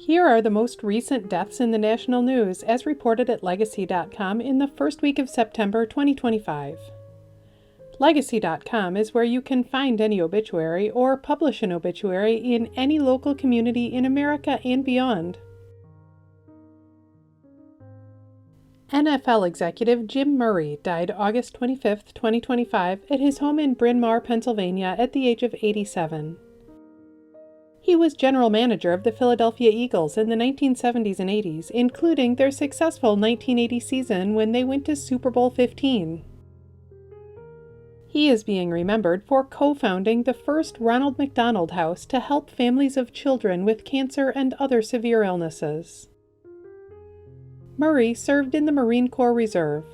Here are the most recent deaths in the national news as reported at Legacy.com in the first week of September 2025. Legacy.com is where you can find any obituary or publish an obituary in any local community in America and beyond. NFL executive Jim Murray died August 25, 2025 at his home in Bryn Mawr, Pennsylvania at the age of 87. He was general manager of the Philadelphia Eagles in the 1970s and 80s, including their successful 1980 season when they went to Super Bowl 15. He is being remembered for co-founding the first Ronald McDonald House to help families of children with cancer and other severe illnesses. Murray served in the Marine Corps Reserve.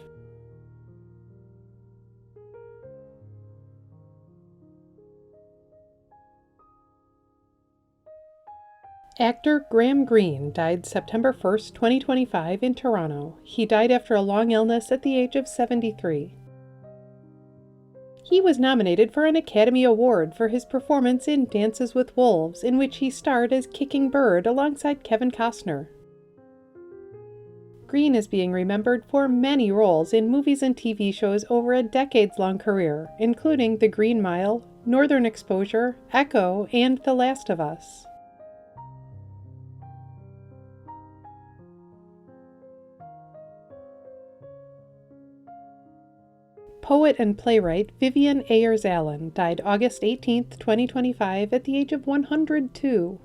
Actor Graham Greene died September 1, 2025 in Toronto. He died after a long illness at the age of 73. He was nominated for an Academy Award for his performance in Dances with Wolves, in which he starred as Kicking Bird alongside Kevin Costner. Greene is being remembered for many roles in movies and TV shows over a decades-long career, including The Green Mile, Northern Exposure, Echo, and The Last of Us. Poet and playwright Vivian Ayers Allen died August 18, 2025 at the age of 102.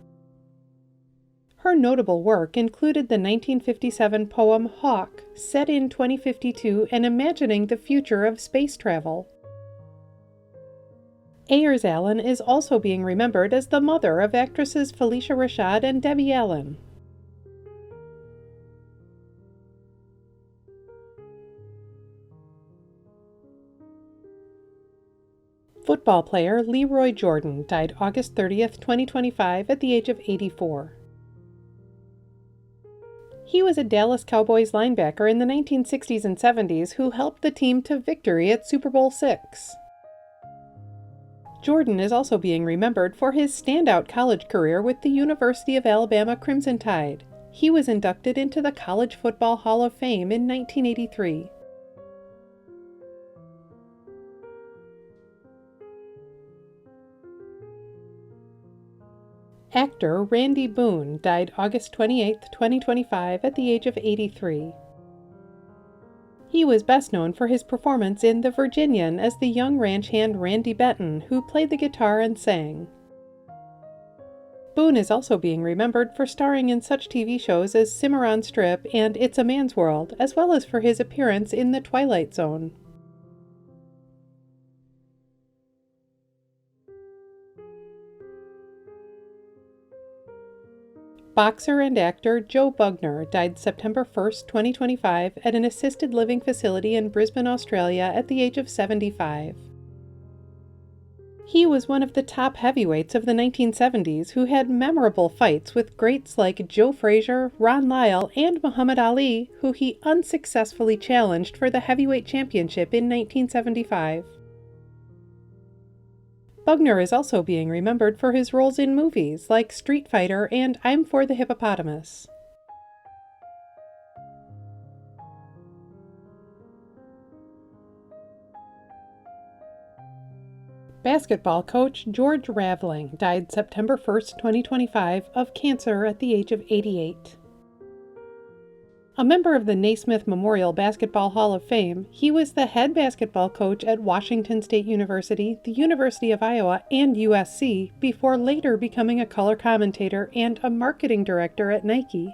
Her notable work included the 1957 poem Hawk, set in 2052 and imagining the future of space travel. Ayers Allen is also being remembered as the mother of actresses Felicia Rashad and Debbie Allen. Football player Leroy Jordan died August 30, 2025 at the age of 84. He was a Dallas Cowboys linebacker in the 1960s and 70s who helped the team to victory at Super Bowl VI. Jordan is also being remembered for his standout college career with the University of Alabama Crimson Tide. He was inducted into the College Football Hall of Fame in 1983. Actor Randy Boone died August 28, 2025 at the age of 83. He was best known for his performance in The Virginian as the young ranch hand Randy Benton, who played the guitar and sang. Boone is also being remembered for starring in such TV shows as Cimarron Strip and It's a Man's World, as well as for his appearance in The Twilight Zone. Boxer and actor Joe Bugner died September 1, 2025 at an assisted living facility in Brisbane, Australia at the age of 75. He was one of the top heavyweights of the 1970s who had memorable fights with greats like Joe Frazier, Ron Lyle, and Muhammad Ali, who he unsuccessfully challenged for the heavyweight championship in 1975. Bugner is also being remembered for his roles in movies like Street Fighter and I'm for the Hippopotamus. Basketball coach George Raveling died September 1, 2025 of cancer at the age of 88. A member of the Naismith Memorial Basketball Hall of Fame, he was the head basketball coach at Washington State University, the University of Iowa, and USC, before later becoming a color commentator and a marketing director at Nike.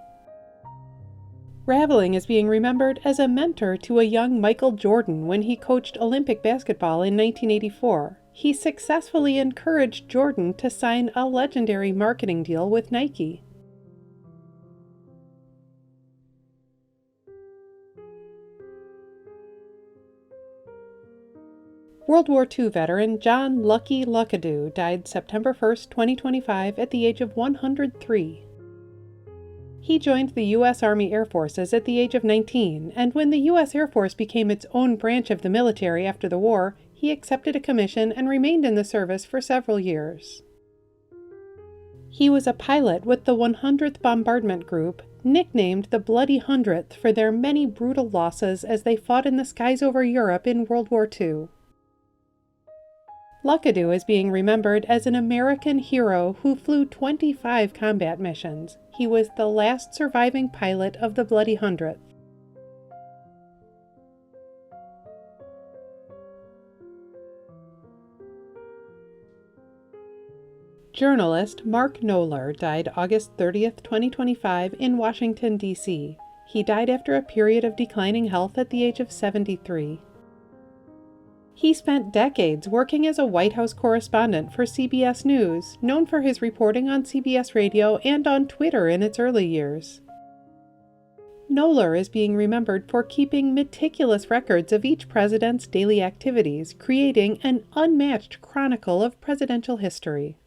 Raveling is being remembered as a mentor to a young Michael Jordan when he coached Olympic basketball in 1984. He successfully encouraged Jordan to sign a legendary marketing deal with Nike. World War II veteran John "Lucky" Luckadoo died September 1, 2025 at the age of 103. He joined the U.S. Army Air Forces at the age of 19, and when the U.S. Air Force became its own branch of the military after the war, he accepted a commission and remained in the service for several years. He was a pilot with the 100th Bombardment Group, nicknamed the Bloody Hundredth for their many brutal losses as they fought in the skies over Europe in World War II. Luckadoo is being remembered as an American hero who flew 25 combat missions. He was the last surviving pilot of the Bloody Hundredth. Journalist Mark Knoller died August 30, 2025 in Washington, D.C. He died after a period of declining health at the age of 73. He spent decades working as a White House correspondent for CBS News, known for his reporting on CBS Radio and on Twitter in its early years. Knoller is being remembered for keeping meticulous records of each president's daily activities, creating an unmatched chronicle of presidential history.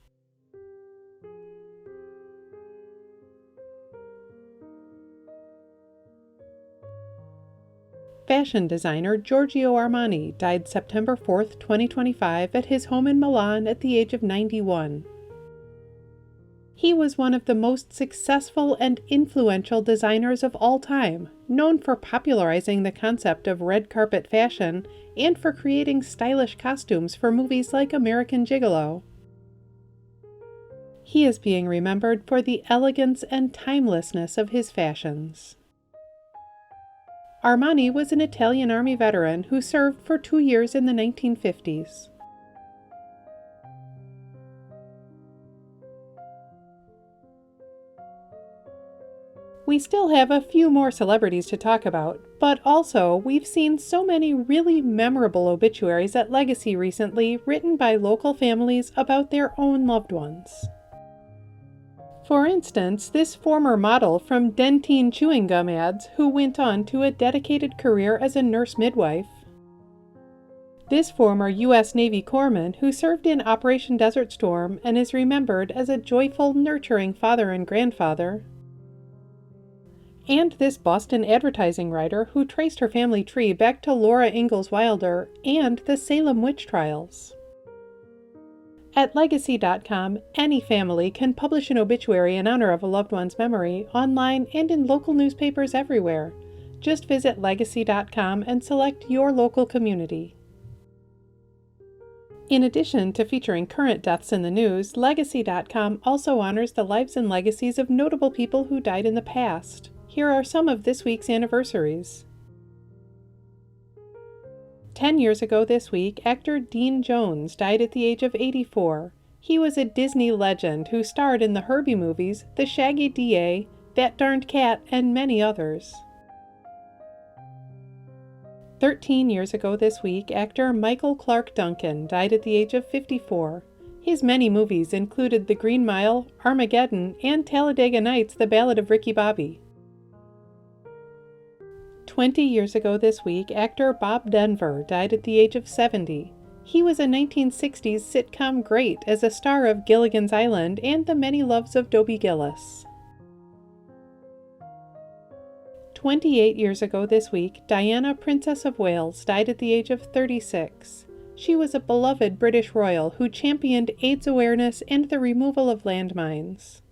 Fashion designer Giorgio Armani died September 4, 2025 at his home in Milan at the age of 91. He was one of the most successful and influential designers of all time, known for popularizing the concept of red carpet fashion and for creating stylish costumes for movies like American Gigolo. He is being remembered for the elegance and timelessness of his fashions. Armani was an Italian Army veteran who served for 2 years in the 1950s. We still have a few more celebrities to talk about, but also we've seen so many really memorable obituaries at Legacy recently written by local families about their own loved ones. For instance, this former model from Dentyne chewing gum ads who went on to a dedicated career as a nurse midwife. This former U.S. Navy corpsman who served in Operation Desert Storm and is remembered as a joyful, nurturing father and grandfather. And this Boston advertising writer who traced her family tree back to Laura Ingalls Wilder and the Salem witch trials. At Legacy.com, any family can publish an obituary in honor of a loved one's memory online and in local newspapers everywhere. Just visit Legacy.com and select your local community. In addition to featuring current deaths in the news, Legacy.com also honors the lives and legacies of notable people who died in the past. Here are some of this week's anniversaries. 10 years ago this week, actor Dean Jones died at the age of 84. He was a Disney legend who starred in the Herbie movies, The Shaggy DA, That Darned Cat, and many others. 13 years ago this week, actor Michael Clark Duncan died at the age of 54. His many movies included The Green Mile, Armageddon, and Talladega Nights, The Ballad of Ricky Bobby. 20 years ago this week, actor Bob Denver died at the age of 70. He was a 1960s sitcom great as a star of Gilligan's Island and The Many Loves of Dobie Gillis. 28 years ago this week, Diana, Princess of Wales, died at the age of 36. She was a beloved British royal who championed AIDS awareness and the removal of landmines.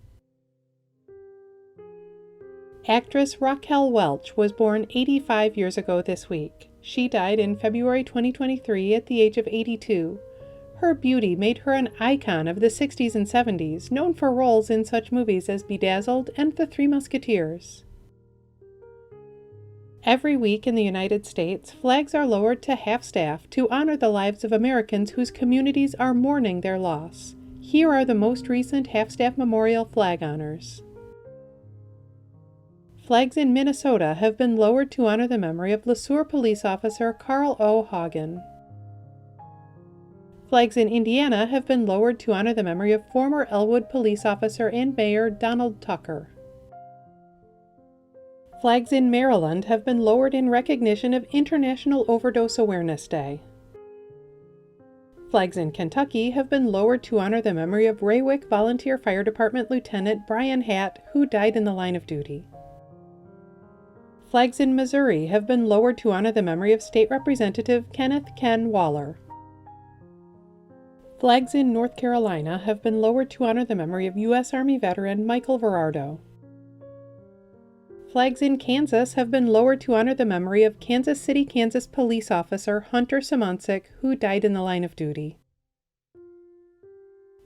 Actress Raquel Welch was born 85 years ago this week. She died in February 2023 at the age of 82. Her beauty made her an icon of the 60s and 70s, known for roles in such movies as Bedazzled and The Three Musketeers. Every week in the United States, flags are lowered to half-staff to honor the lives of Americans whose communities are mourning their loss. Here are the most recent half-staff memorial flag honors. Flags in Minnesota have been lowered to honor the memory of Le Sueur police officer Carl O. Hagen. Flags in Indiana have been lowered to honor the memory of former Elwood police officer and mayor Donald Tucker. Flags in Maryland have been lowered in recognition of International Overdose Awareness Day. Flags in Kentucky have been lowered to honor the memory of Raywick Volunteer Fire Department Lieutenant Brian Hatt, who died in the line of duty. Flags in Missouri have been lowered to honor the memory of State Representative Kenneth "Ken" Waller. Flags in North Carolina have been lowered to honor the memory of U.S. Army veteran Michael Verardo. Flags in Kansas have been lowered to honor the memory of Kansas City, Kansas police officer Hunter Simoncic, who died in the line of duty.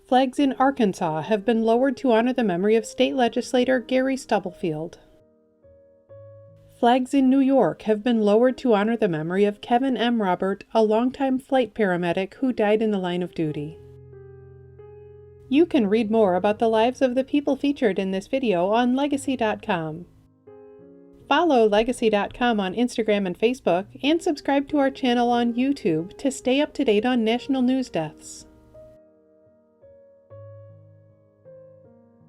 Flags in Arkansas have been lowered to honor the memory of state legislator Gary Stubblefield. Flags in New York have been lowered to honor the memory of Kevin M. Robert, a longtime flight paramedic who died in the line of duty. You can read more about the lives of the people featured in this video on Legacy.com. Follow Legacy.com on Instagram and Facebook, and subscribe to our channel on YouTube to stay up to date on national news deaths.